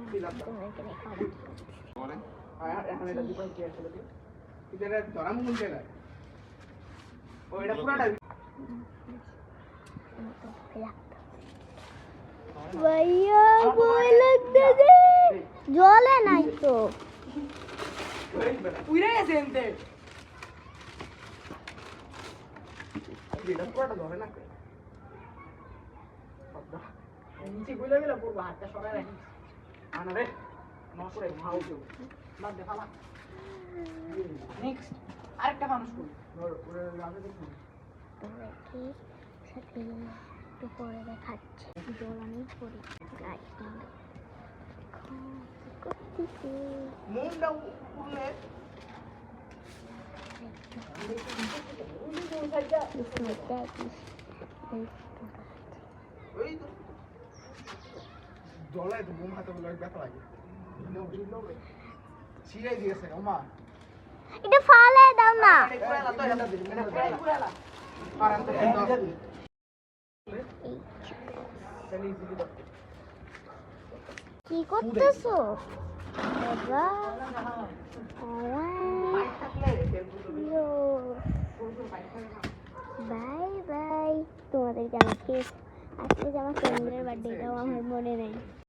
তোমাদেরকে দেখাবো এখন এটা দুটো কি আছে দেখি এটা ধরা মুকুল জায়গা ও এটা পুরাটা ভাইয়া ভয় লাগতেছে জলে নাই তো উইরে গেছে এনতে এটা পুরাটা ধরে না নিচে গুলো গেলে পুরো হাতটা সরাই রাখি আনা রে নসরে ভাও দেব বাদ দে ফালা নেক্সট আরেকটা মানুষ করি ওরে রাতে দেখুন তোমাদেরকে সাথে একটু পরে দেখাচ্ছি জল আমি পরি গাইস করতেছে মুন্ডা উড়লে ওই তো জলায় তো বোম হাতে বলে ব্যথা লাগে ছিঁড়ে দিয়েছে ওমা এটা ফালে দাও না কি করতেছো বাই বাই তোমাদেরকে আজকে আমার ফ্রেন্ডের বার্থডেটাও আমার মনে নেই